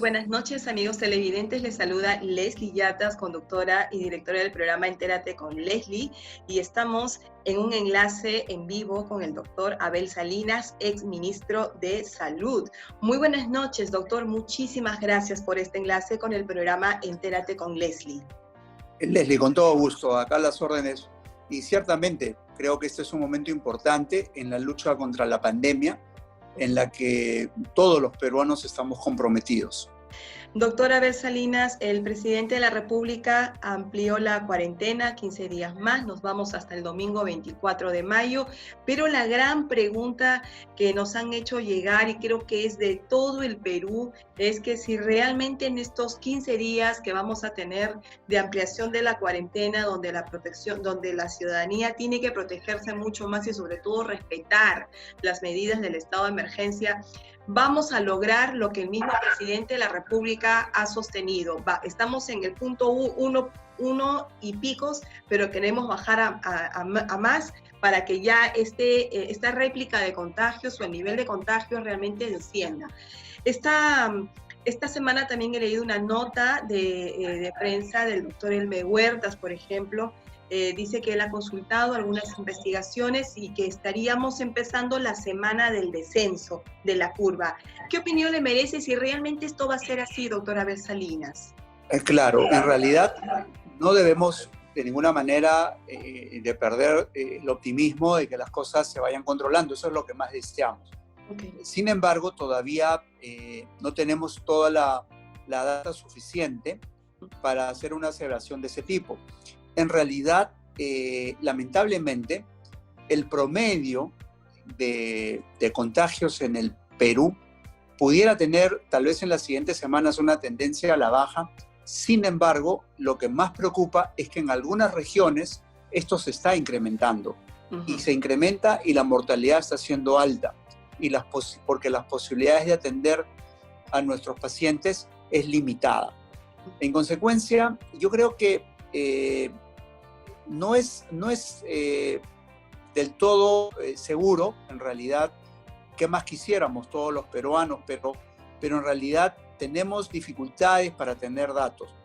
buenas noches, amigos televidentes. Les saluda Leslie Yatas, conductora y directora del programa Entérate con Leslie, y estamos en un enlace en vivo con el doctor Abel Salinas, ex ministro de Salud. Muy buenas noches, doctor. Muchísimas gracias por este enlace con el programa Entérate con Leslie. Leslie, con todo gusto, acá las órdenes. Y ciertamente creo que este es un momento importante en la lucha contra la pandemia, en la que todos los peruanos estamos comprometidos. Doctor Abel Salinas, el presidente de la República amplió la cuarentena 15 días más, nos vamos hasta el domingo 24 de mayo, pero la gran pregunta que nos han hecho llegar, y creo que es de todo el Perú, es que si realmente en estos 15 días que vamos a tener de ampliación de la cuarentena, donde la ciudadanía tiene que protegerse mucho más y sobre todo respetar las medidas del estado de emergencia, vamos a lograr lo que el mismo presidente de la República ha sostenido. Estamos en el punto uno y picos, pero queremos bajar a más para que ya esta réplica de contagios o el nivel de contagios realmente descienda. Esta semana también he leído una nota de prensa del doctor Elmer Huertas, por ejemplo. Dice que él ha consultado algunas investigaciones y que estaríamos empezando la semana del descenso de la curva. ¿Qué opinión le merece si realmente esto va a ser así, doctora Abel Salinas? Claro, en realidad no debemos de ninguna manera de perder el optimismo de que las cosas se vayan controlando. Eso es lo que más deseamos. Okay. Sin embargo, todavía no tenemos toda la data suficiente para hacer una aseveración de ese tipo. En realidad, lamentablemente, el promedio de contagios en el Perú pudiera tener tal vez en las siguientes semanas una tendencia a la baja. Sin embargo, lo que más preocupa es que en algunas regiones esto se está incrementando. Y se incrementa y la mortalidad está siendo alta, porque las posibilidades de atender a nuestros pacientes es limitada. En consecuencia, yo creo que no es del todo seguro, en realidad, qué más quisiéramos todos los peruanos, pero en realidad tenemos dificultades para tener datos.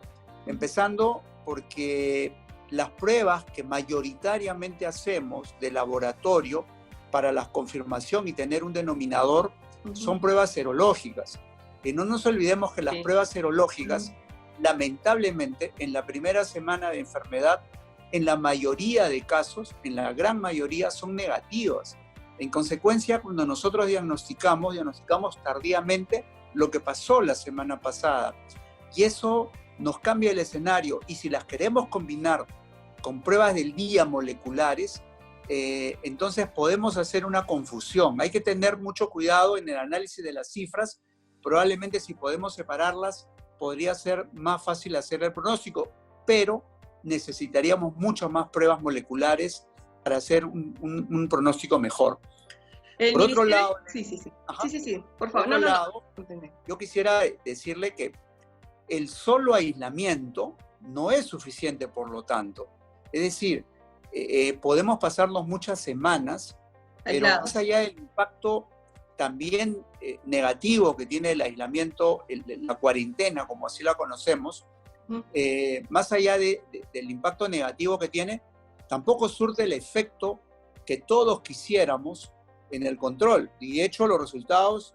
Empezando porque las pruebas que mayoritariamente hacemos de laboratorio para la confirmación y tener un denominador son pruebas serológicas. Y no nos olvidemos que las pruebas serológicas lamentablemente, en la primera semana de enfermedad, en la mayoría de casos, en la gran mayoría, son negativas. En consecuencia, cuando nosotros diagnosticamos tardíamente lo que pasó la semana pasada. Y eso nos cambia el escenario. Y si las queremos combinar con pruebas del día moleculares, entonces podemos hacer una confusión. Hay que tener mucho cuidado en el análisis de las cifras. Probablemente si podemos separarlas, podría ser más fácil hacer el pronóstico, pero necesitaríamos muchas más pruebas moleculares para hacer un pronóstico mejor. Por otro lado, por favor. Yo quisiera decirle que el solo aislamiento no es suficiente, por lo tanto. Es decir, podemos pasarnos muchas semanas, pero más allá del impacto también negativo que tiene el aislamiento, la cuarentena, como así la conocemos, más allá del impacto negativo que tiene, tampoco surte el efecto que todos quisiéramos en el control. Y de hecho los resultados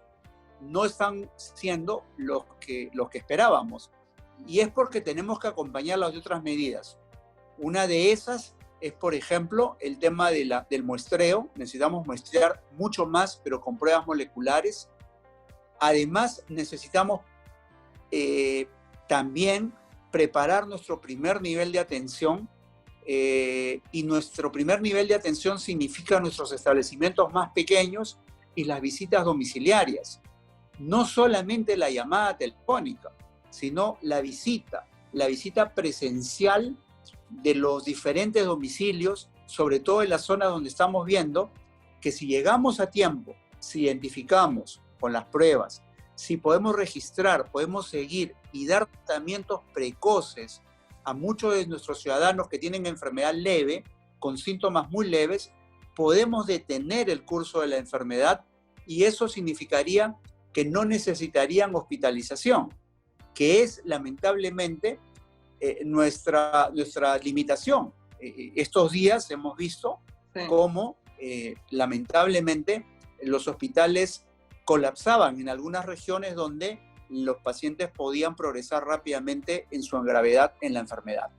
no están siendo los que esperábamos. Y es porque tenemos que acompañarlas de otras medidas. Una de esas es, por ejemplo, el tema del muestreo. Necesitamos muestrear mucho más, pero con pruebas moleculares. Además, necesitamos también preparar nuestro primer nivel de atención. Y nuestro primer nivel de atención significa nuestros establecimientos más pequeños y las visitas domiciliarias. No solamente la llamada telefónica, sino la visita presencial de los diferentes domicilios, sobre todo en las zonas donde estamos viendo que si llegamos a tiempo, si identificamos con las pruebas, si podemos registrar, podemos seguir y dar tratamientos precoces a muchos de nuestros ciudadanos que tienen enfermedad leve, con síntomas muy leves, podemos detener el curso de la enfermedad y eso significaría que no necesitarían hospitalización. que es lamentablemente nuestra limitación. Estos días hemos visto cómo lamentablemente los hospitales colapsaban en algunas regiones donde los pacientes podían progresar rápidamente en su gravedad en la enfermedad.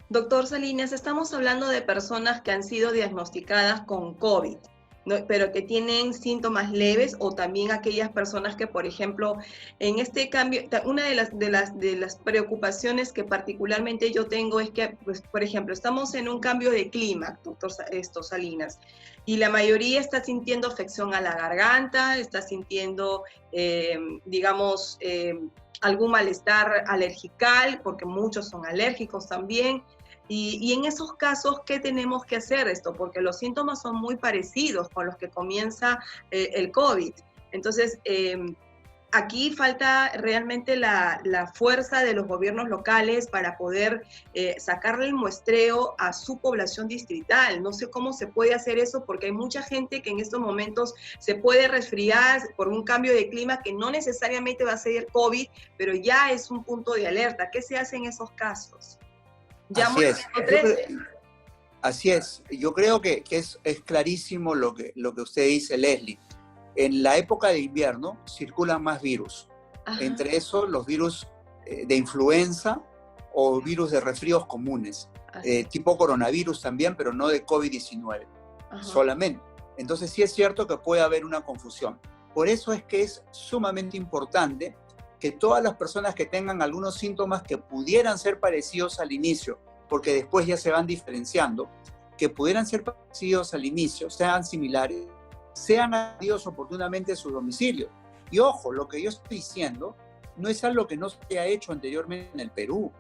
Doctor Salinas, estamos hablando de personas que han sido diagnosticadas con COVID, ¿no? Pero que tienen síntomas leves, o también aquellas personas que, por ejemplo, en este cambio, una de las preocupaciones que particularmente yo tengo es que, pues, por ejemplo, estamos en un cambio de clima, doctor Salinas, y la mayoría está sintiendo afección a la garganta, está sintiendo, digamos, algún malestar alergical, porque muchos son alérgicos también. Y en esos casos, ¿qué tenemos que hacer esto? Porque los síntomas son muy parecidos con los que comienza el COVID. Entonces, aquí falta realmente la fuerza de los gobiernos locales para poder sacarle el muestreo a su población distrital. No sé cómo se puede hacer eso, porque hay mucha gente que en estos momentos se puede resfriar por un cambio de clima que no necesariamente va a ser COVID, pero ya es un punto de alerta. ¿Qué se hace en esos casos? Así es. Así es. Yo creo que es clarísimo lo que usted dice, Leslie. En la época de invierno circulan más virus. Ajá. Entre esos, los virus de influenza o virus de resfríos comunes, tipo coronavirus también, pero no de COVID-19 solamente. Entonces sí es cierto que puede haber una confusión. Por eso es que es sumamente importante que todas las personas que tengan algunos síntomas que pudieran ser parecidos al inicio, porque después ya se van diferenciando, que pudieran ser parecidos al inicio, sean similares, sean atendidos oportunamente en su domicilio. Y ojo, lo que yo estoy diciendo no es algo que no se ha hecho anteriormente en el Perú.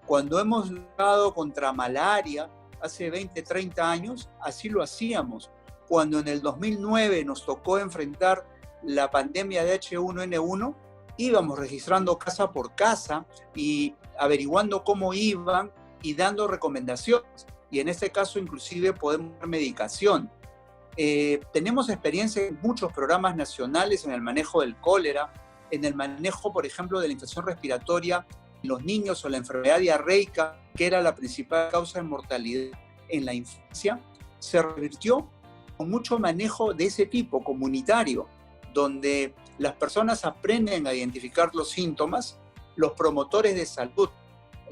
Cuando hemos luchado contra malaria hace 20, 30 años, así lo hacíamos. Cuando en el 2009 nos tocó enfrentar la pandemia de H1N1, íbamos registrando casa por casa y averiguando cómo iban y dando recomendaciones. Y en este caso inclusive podemos dar medicación. Tenemos experiencia en muchos programas nacionales en el manejo del cólera, en el manejo, por ejemplo, de la infección respiratoria en los niños o la enfermedad diarreica, que era la principal causa de mortalidad en la infancia. Se revirtió con mucho manejo de ese tipo comunitario, donde las personas aprenden a identificar los síntomas, los promotores de salud,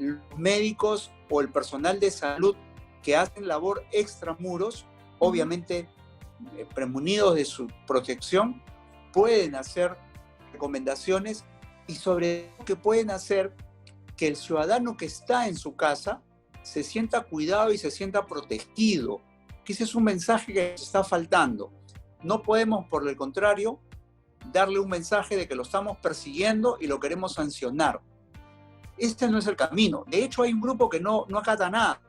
los médicos o el personal de salud que hacen labor extramuros, obviamente premunidos de su protección, pueden hacer recomendaciones y sobre todo que pueden hacer que el ciudadano que está en su casa se sienta cuidado y se sienta protegido, que ese es un mensaje que nos está faltando. No podemos, por el contrario, darle un mensaje de que lo estamos persiguiendo y lo queremos sancionar. Este no es el camino. De hecho, hay un grupo que no acata nada,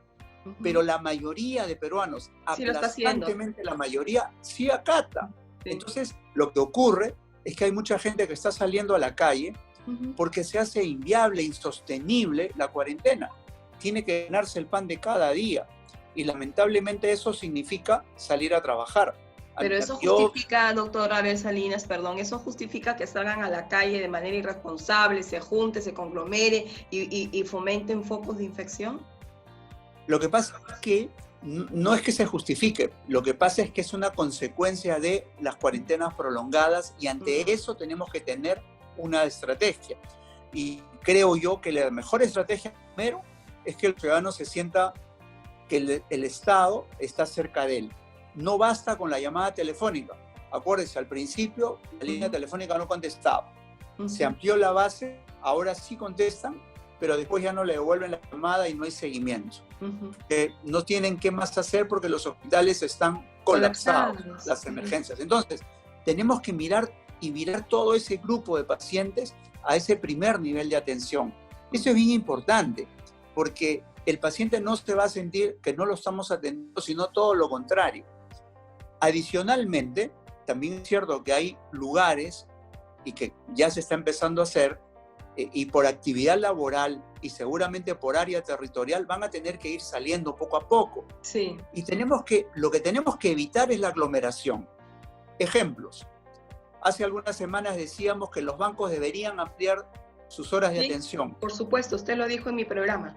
pero la mayoría de peruanos, sí, aplastantemente la mayoría, sí acata. Sí. Entonces, lo que ocurre es que hay mucha gente que está saliendo a la calle porque se hace inviable, insostenible la cuarentena. Tiene que ganarse el pan de cada día. Y lamentablemente eso significa salir a trabajar. Pero eso justifica, doctor Abel Salinas, perdón, eso justifica que salgan a la calle de manera irresponsable, se junten, se conglomere y fomenten focos de infección. Lo que pasa es que no es que se justifique, lo que pasa es que es una consecuencia de las cuarentenas prolongadas y ante eso tenemos que tener una estrategia. Y creo yo que la mejor estrategia, primero, es que el ciudadano se sienta que el Estado está cerca de él. No basta con la llamada telefónica. Acuérdense, al principio la línea telefónica no contestaba. Se amplió la base, ahora sí contestan, pero después ya no le devuelven la llamada y no hay seguimiento. No tienen qué más hacer porque los hospitales están colapsados, las emergencias. Entonces, tenemos que mirar todo ese grupo de pacientes a ese primer nivel de atención. Eso es bien importante, porque el paciente no se va a sentir que no lo estamos atendiendo, sino todo lo contrario. Adicionalmente, también es cierto que hay lugares, y que ya se está empezando a hacer, y por actividad laboral y seguramente por área territorial van a tener que ir saliendo poco a poco. Sí. Y lo que tenemos que evitar es la aglomeración. Ejemplos. Hace algunas semanas decíamos que los bancos deberían ampliar sus horas de Sí, atención. por supuesto, usted lo dijo en mi programa.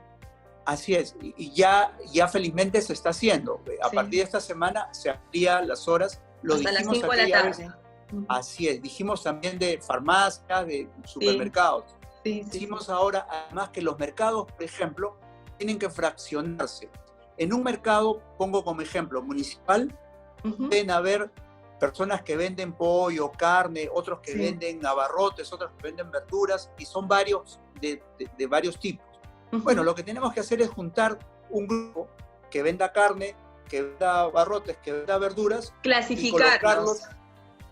Así es, y ya felizmente se está haciendo. A Sí, partir de esta semana se amplían las horas, lo hasta las dijimos 5 de la aquella vez, tarde. Ujú. así es, dijimos también de farmacias, de Sí, supermercados. sí, sí, sí. Decimos ahora, además, que los mercados, por ejemplo, tienen que fraccionarse. En un mercado, pongo como ejemplo, municipal, Ujú. pueden haber personas que venden pollo, carne, otros que Sí. venden abarrotes, otros que venden verduras, y son varios de varios tipos. Ujú. Bueno, lo que tenemos que hacer es juntar un grupo que venda carne, que venda abarrotes, que venda verduras, y Clasificarlos, colocarlos,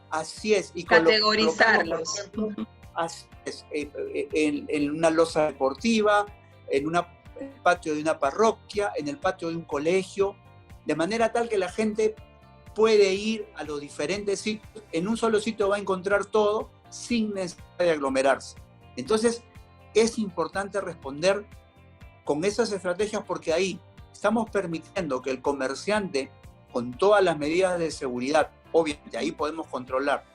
así es, y colocarlos, por categorizarlos. ejemplo, Ujú. así es, en una losa deportiva, en el patio de una parroquia, en el patio de un colegio, de manera tal que la gente puede ir a los diferentes sitios, en un solo sitio va a encontrar todo sin necesidad de aglomerarse. Entonces, es importante responder con esas estrategias porque ahí estamos permitiendo que el comerciante, con todas las medidas de seguridad, obviamente ahí podemos controlar,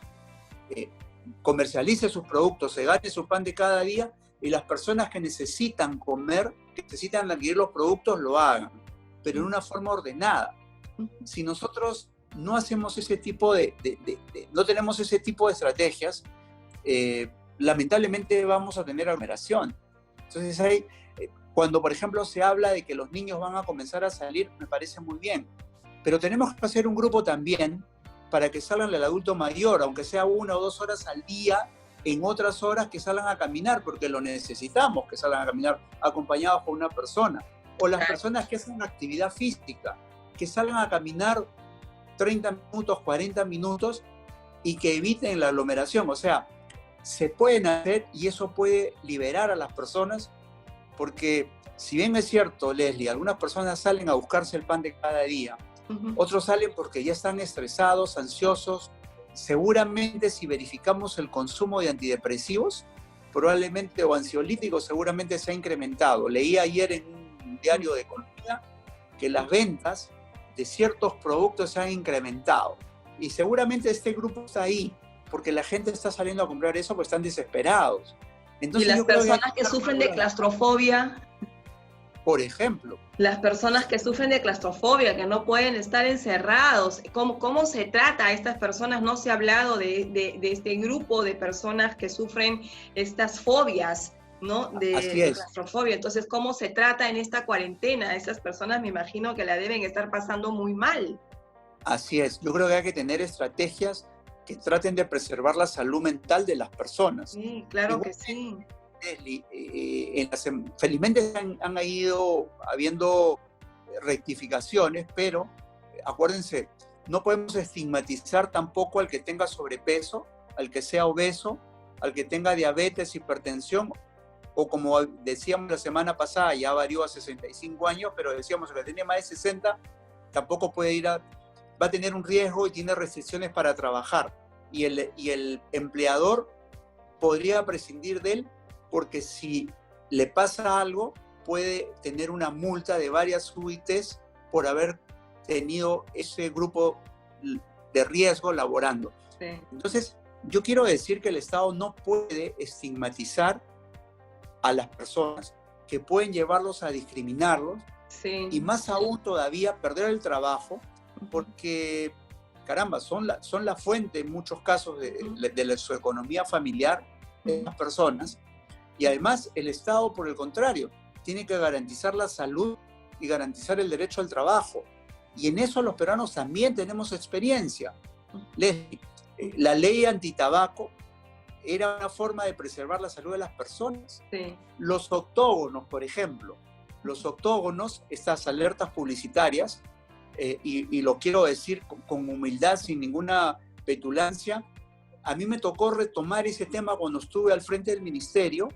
comercialice sus productos, se gane su pan de cada día y las personas que necesitan comer, que necesitan adquirir los productos, lo hagan, pero en una forma ordenada. Si nosotros no hacemos ese tipo no tenemos ese tipo de estrategias, lamentablemente vamos a tener aglomeración. Entonces cuando por ejemplo se habla de que los niños van a comenzar a salir, me parece muy bien, pero tenemos que hacer un grupo también para que salgan el adulto mayor, aunque sea 1 o 2 horas al día, en otras horas que salgan a caminar, porque lo necesitamos, que salgan a caminar acompañados por una persona, o las personas que hacen actividad física, que salgan a caminar 30 minutos, 40 minutos y que eviten la aglomeración. O sea, se pueden hacer y eso puede liberar a las personas, porque si bien es cierto, Leslie, algunas personas salen a buscarse el pan de cada día, otros salen porque ya están estresados, ansiosos. Seguramente si verificamos el consumo de antidepresivos, probablemente, o ansiolíticos, seguramente se ha incrementado. Leí ayer en un diario de economía que las ventas de ciertos productos se han incrementado. Y seguramente este grupo está ahí, porque la gente está saliendo a comprar eso porque están desesperados. Entonces, y las yo creo personas que sufren de claustrofobia, por ejemplo. las personas que sufren de claustrofobia, que no pueden estar encerrados, ¿cómo se trata a estas personas? No se ha hablado de este grupo de personas que sufren estas fobias, ¿no? De claustrofobia. Entonces, ¿cómo se trata en esta cuarentena? Esas personas me imagino que la deben estar pasando muy mal. Así es. Yo creo que hay que tener estrategias que traten de preservar la salud mental de las personas. Sí, claro que sí. Leslie, felizmente han ido habiendo rectificaciones, pero acuérdense, no podemos estigmatizar tampoco al que tenga sobrepeso, al que sea obeso, al que tenga diabetes, hipertensión, o como decíamos la semana pasada, ya varió a 65 años, pero decíamos que tenía más de 60, tampoco puede va a tener un riesgo y tiene restricciones para trabajar. Y el empleador podría prescindir de él, porque si le pasa algo, puede tener una multa de varias UITs por haber tenido ese grupo de riesgo laborando. Sí. Entonces, yo quiero decir que el Estado no puede estigmatizar a las personas, que pueden llevarlos a discriminarlos, sí. Y más aún todavía perder el trabajo, porque, caramba, son la fuente en muchos casos de su economía familiar de las personas. Y además el Estado, por el contrario, tiene que garantizar la salud y garantizar el derecho al trabajo. Y en eso los peruanos también tenemos experiencia. Leslie, la ley antitabaco era una forma de preservar la salud de las personas. Sí. Los octógonos, por ejemplo, estas alertas publicitarias, y lo quiero decir con humildad, sin ninguna petulancia, a mí me tocó retomar ese tema cuando estuve al frente del ministerio,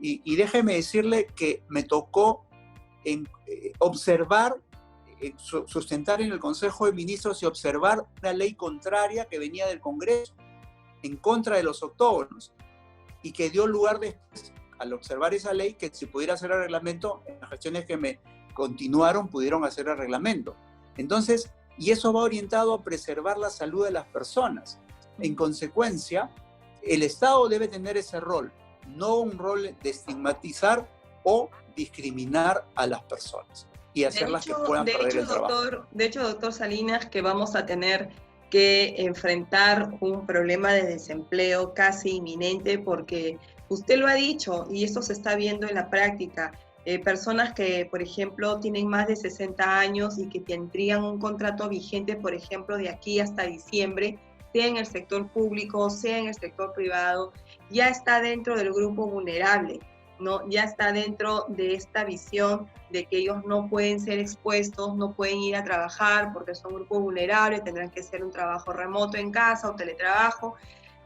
y déjeme decirle que me tocó observar, sustentar en el Consejo de Ministros y observar una ley contraria que venía del Congreso en contra de los octógonos, y que dio lugar después, al observar esa ley, que si pudiera hacer el reglamento, en las gestiones que me continuaron pudieron hacer el reglamento. Entonces, y eso va orientado a preservar la salud de las personas. En consecuencia, el Estado debe tener ese rol, no un rol de estigmatizar o discriminar a las personas y hacerlas que puedan perder el trabajo. De hecho, doctor Salinas, que vamos a tener que enfrentar un problema de desempleo casi inminente, porque usted lo ha dicho y esto se está viendo en la práctica. Personas que, por ejemplo, tienen más de 60 años y que tendrían un contrato vigente, por ejemplo, de aquí hasta diciembre, sea en el sector público, sea en el sector privado, ya está dentro del grupo vulnerable, ¿no? Ya está dentro de esta visión de que ellos no pueden ser expuestos, no pueden ir a trabajar porque son grupos vulnerables, tendrán que hacer un trabajo remoto en casa o teletrabajo.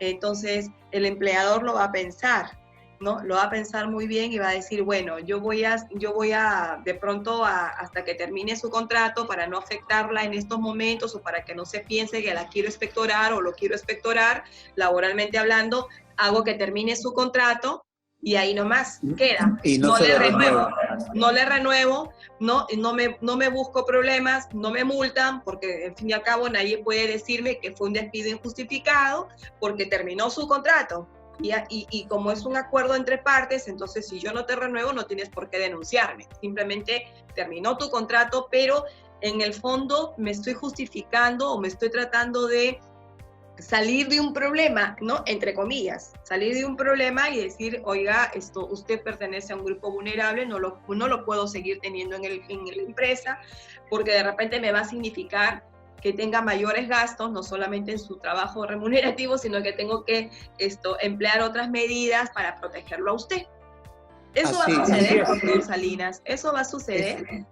Entonces, el empleador lo va a pensar, ¿no? Lo va a pensar muy bien y va a decir, bueno, yo voy a de pronto hasta que termine su contrato para no afectarla en estos momentos o para que no se piense que la quiero expectorar o lo quiero expectorar, laboralmente hablando, hago que termine su contrato y ahí nomás queda. Y no le renuevo. No le renuevo, no me busco problemas, no me multan, porque en fin y al cabo nadie puede decirme que fue un despido injustificado porque terminó su contrato. Y como es un acuerdo entre partes, entonces si yo no te renuevo no tienes por qué denunciarme. Simplemente terminó tu contrato, pero en el fondo me estoy justificando o me estoy tratando de salir de un problema, ¿no? Entre comillas, salir de un problema y decir, oiga, usted pertenece a un grupo vulnerable, no lo puedo seguir teniendo en la empresa, porque de repente me va a significar que tenga mayores gastos, no solamente en su trabajo remunerativo, sino que tengo que emplear otras medidas para protegerlo a usted. Eso va a suceder, doctor Salinas, eso va a suceder.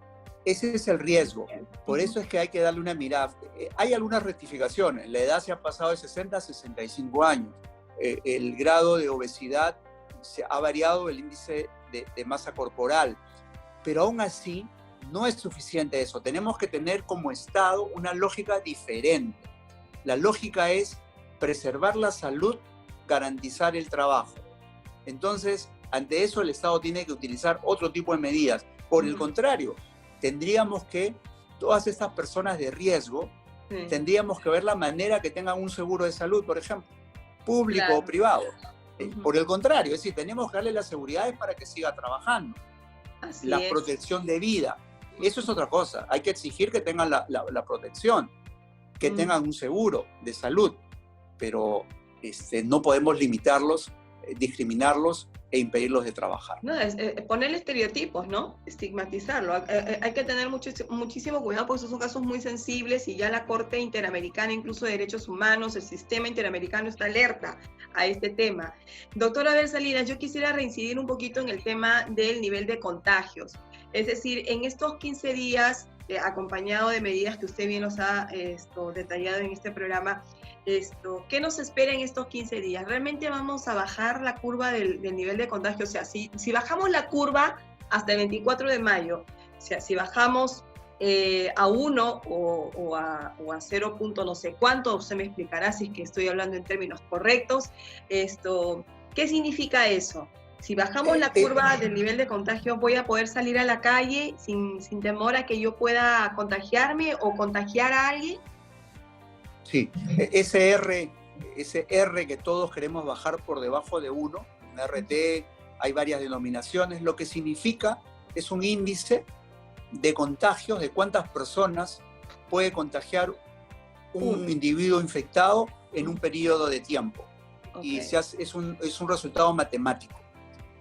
Ese es el riesgo. Por eso es que hay que darle una mirada. Hay algunas rectificaciones. La edad se ha pasado de 60 a 65 años. El grado de obesidad se ha variado, el índice de masa corporal. Pero aún así, no es suficiente eso. Tenemos que tener como Estado una lógica diferente. La lógica es preservar la salud, garantizar el trabajo. Entonces, ante eso el Estado tiene que utilizar otro tipo de medidas. Por el contrario, tendríamos que, todas estas personas de riesgo, tendríamos que ver la manera que tengan un seguro de salud, por ejemplo, público o privado. Por el contrario, es decir, tenemos que darle las seguridades para que siga trabajando. La protección de vida, eso es otra cosa. Hay que exigir que tengan la protección, que tengan un seguro de salud, pero no podemos limitarlos, discriminarlos e impedirlos de trabajar. No, es ponerle estereotipos, ¿no? Estigmatizarlo. Hay que tener muchísimo cuidado porque esos son casos muy sensibles y ya la Corte Interamericana, incluso de Derechos Humanos, el sistema interamericano está alerta a este tema. Doctora Abel Salinas, yo quisiera reincidir un poquito en el tema del nivel de contagios. Es decir, en estos 15 días, acompañado de medidas que usted bien nos ha detallado en este programa, ¿qué nos espera en estos 15 días? ¿Realmente vamos a bajar la curva del nivel de contagio? O sea, si bajamos la curva hasta el 24 de mayo, o sea, si bajamos a 1 o a 0 punto no sé cuánto, usted me explicará si es que estoy hablando en términos correctos, ¿qué significa eso? Si bajamos la curva del nivel de contagio, ¿voy a poder salir a la calle sin temor a que yo pueda contagiarme o contagiar a alguien? Sí, ese R que todos queremos bajar por debajo de 1, un RT, hay varias denominaciones, lo que significa es un índice de contagios, de cuántas personas puede contagiar un individuo infectado en un periodo de tiempo. Okay. Y es un resultado matemático.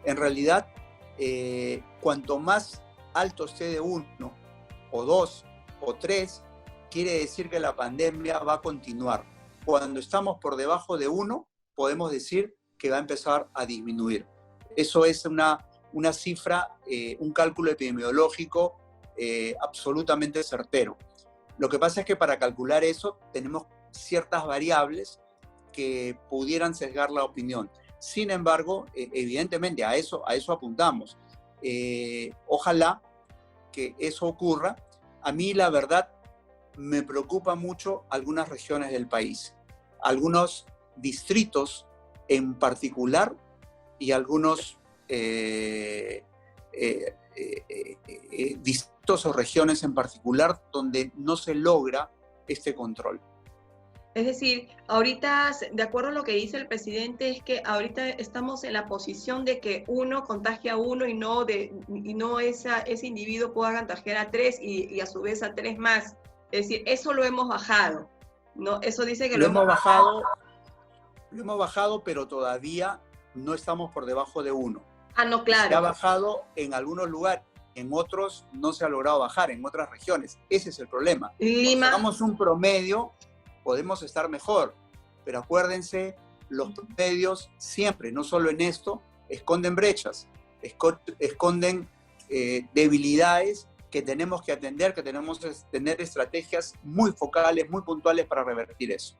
En realidad, cuanto más alto esté de 1, o 2, o 3, quiere decir que la pandemia va a continuar. Cuando estamos por debajo de 1, podemos decir que va a empezar a disminuir. Eso es una cifra, un cálculo epidemiológico absolutamente certero. Lo que pasa es que para calcular eso tenemos ciertas variables que pudieran sesgar la opinión. Sin embargo, evidentemente a eso apuntamos. Ojalá que eso ocurra. A mí, la verdad, me preocupa mucho algunas regiones del país, algunos distritos en particular y algunos distritos o regiones en particular donde no se logra este control. Es decir, ahorita, de acuerdo a lo que dice el presidente, es que ahorita estamos en la posición de que uno contagia a uno y no ese individuo pueda contagiar a tres y a su vez a tres más. Es decir, eso lo hemos bajado, ¿no? Eso dice que Lo lo hemos hemos bajado. lo hemos bajado, pero todavía no estamos por debajo de 1. Ah, no, Se ha claro. bajado en algunos lugares, en otros no se ha logrado bajar, en otras regiones. Ese es el problema. Cuando Lima, sacamos un promedio, podemos estar mejor, pero acuérdense, los promedios siempre, no solo en esto, esconden brechas, esconden debilidades que tenemos que atender, que tenemos que tener estrategias muy focales, muy puntuales para revertir eso.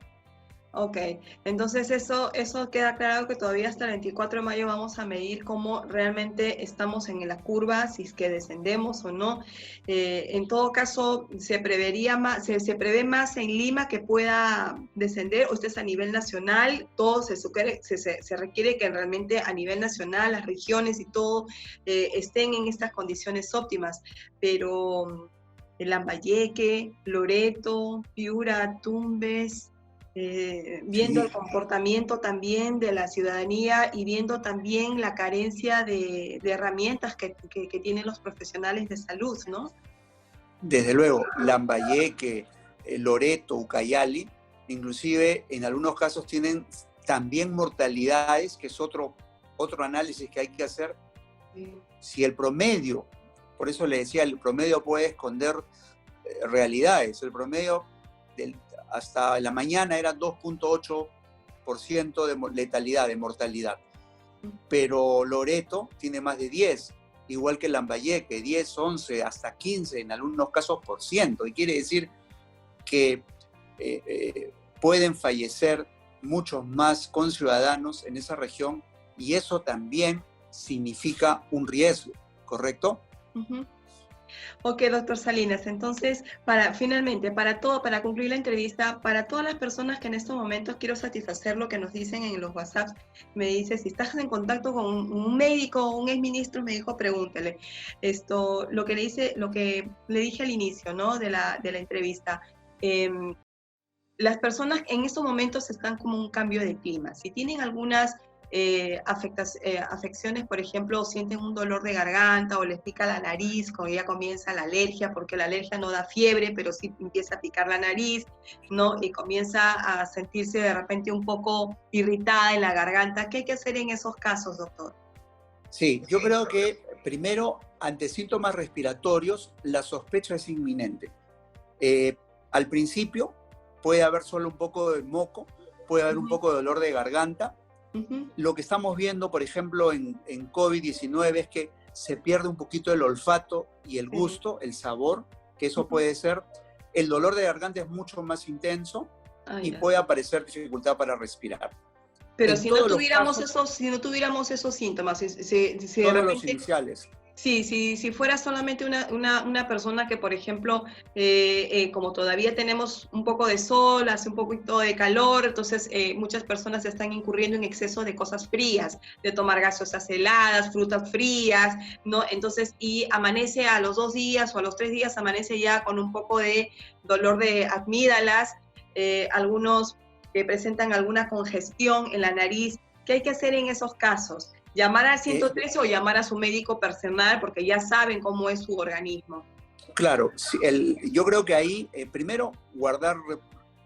ok, entonces eso queda claro que todavía hasta el 24 de mayo vamos a medir cómo realmente estamos en la curva, si es que descendemos o no. En todo caso, se prevé más en Lima que pueda descender, o esto es a nivel nacional, todo se requiere que realmente a nivel nacional las regiones y todo estén en estas condiciones óptimas, pero Lambayeque, Loreto, Piura, Tumbes, viendo el Sí, comportamiento también de la ciudadanía y viendo también la carencia de herramientas que tienen los profesionales de salud, ¿no? desde luego, Lambayeque, Loreto, Ucayali, inclusive en algunos casos tienen también mortalidades, que es otro análisis que hay que hacer. Si el promedio, por eso le decía, el promedio puede esconder realidades, el promedio hasta la mañana era 2.8% de letalidad, de mortalidad, pero Loreto tiene más de 10, igual que Lambayeque, 10, 11, hasta 15 en algunos casos por ciento, y quiere decir que pueden fallecer muchos más conciudadanos en esa región, y eso también significa un riesgo, ¿correcto? Uh-huh. Ok, doctor Salinas, entonces, finalmente, para concluir la entrevista, para todas las personas que en estos momentos quiero satisfacer lo que nos dicen en los WhatsApps, me dice, si estás en contacto con un médico o un exministro, me dijo, pregúntele. Lo que le dije al inicio, ¿no? de la entrevista. Las personas en estos momentos están como un cambio de clima. Si tienen algunas afecciones, por ejemplo, sienten un dolor de garganta o les pica la nariz, cuando ya comienza la alergia, porque la alergia no da fiebre, pero sí empieza a picar la nariz, ¿no? Y comienza a sentirse de repente un poco irritada en la garganta. ¿Qué hay que hacer en esos casos, doctor? Sí, yo creo que primero, ante síntomas respiratorios, la sospecha es inminente. Al principio puede haber solo un poco de moco, puede haber un poco de dolor de garganta. Lo que estamos viendo, por ejemplo, en COVID-19 es que se pierde un poquito el olfato y el gusto, el sabor, que eso puede ser. El dolor de garganta es mucho más intenso y puede aparecer dificultad para respirar. Pero si no tuviéramos esos síntomas, si de todos repente, los iniciales. Sí, si fuera solamente una persona que, por ejemplo, como todavía tenemos un poco de sol, hace un poquito de calor, entonces muchas personas están incurriendo en exceso de cosas frías, de tomar gaseosas heladas, frutas frías, ¿no? Entonces, y amanece a los 2 días o a los 3 días, amanece ya con un poco de dolor de amígdalas, algunos que presentan alguna congestión en la nariz. ¿Qué hay que hacer en esos casos? Llamar al 113 o llamar a su médico personal porque ya saben cómo es su organismo. Claro, yo creo que ahí, primero, guardar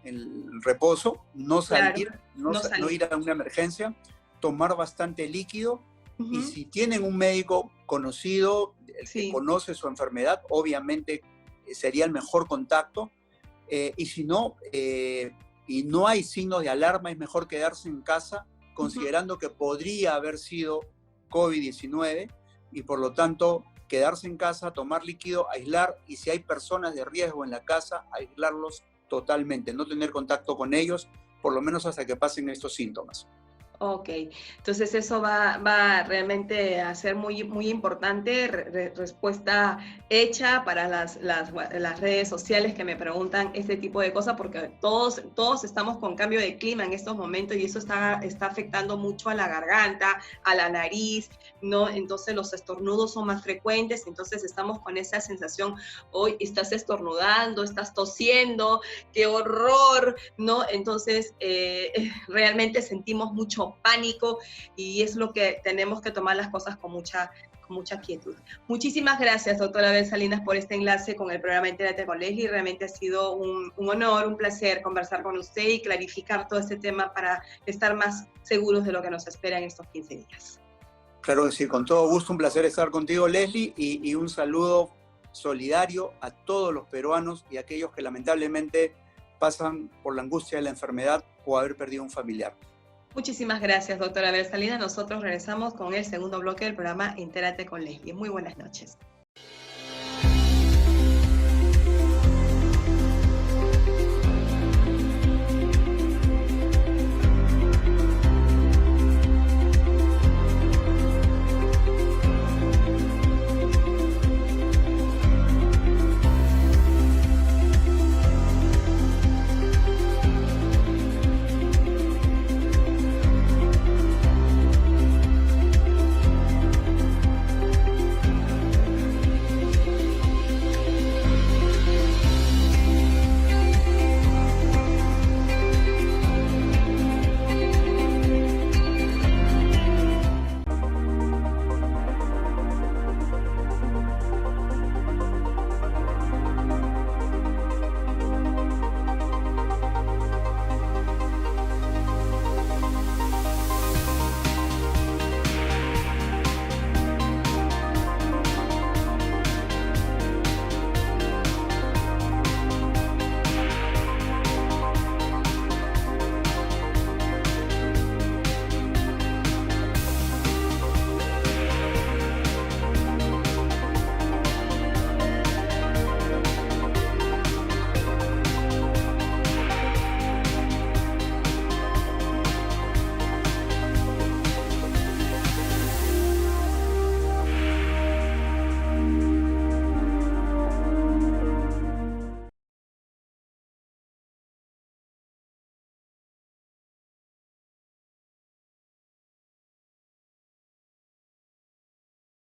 el reposo, no salir, claro, no ir a una emergencia, tomar bastante líquido, y si tienen un médico conocido, que conoce su enfermedad, obviamente sería el mejor contacto, y si no, y no hay signos de alarma, es mejor quedarse en casa, considerando que podría haber sido COVID-19 y por lo tanto quedarse en casa, tomar líquido, aislar, y si hay personas de riesgo en la casa, aislarlos totalmente, no tener contacto con ellos, por lo menos hasta que pasen estos síntomas. Ok, entonces eso va realmente a ser muy importante, respuesta hecha para las redes sociales que me preguntan este tipo de cosas, porque todos estamos con cambio de clima en estos momentos y eso está afectando mucho a la garganta, a la nariz, ¿no? Entonces los estornudos son más frecuentes, entonces estamos con esa sensación, hoy estás estornudando, estás tosiendo, qué horror, ¿no? Entonces realmente sentimos mucho pánico y es lo que tenemos que tomar las cosas con mucha quietud. Muchísimas gracias, doctora Abel Salinas, por este enlace con el programa Entérate con Leslie. Realmente ha sido un honor, un placer conversar con usted y clarificar todo este tema para estar más seguros de lo que nos espera en estos 15 días. Claro que sí, con todo gusto, un placer estar contigo, Leslie, y un saludo solidario a todos los peruanos y a aquellos que lamentablemente pasan por la angustia de la enfermedad o haber perdido un familiar. Muchísimas gracias, doctora Abel Salinas. Nosotros regresamos con el segundo bloque del programa Entérate con Leslie. Muy buenas noches.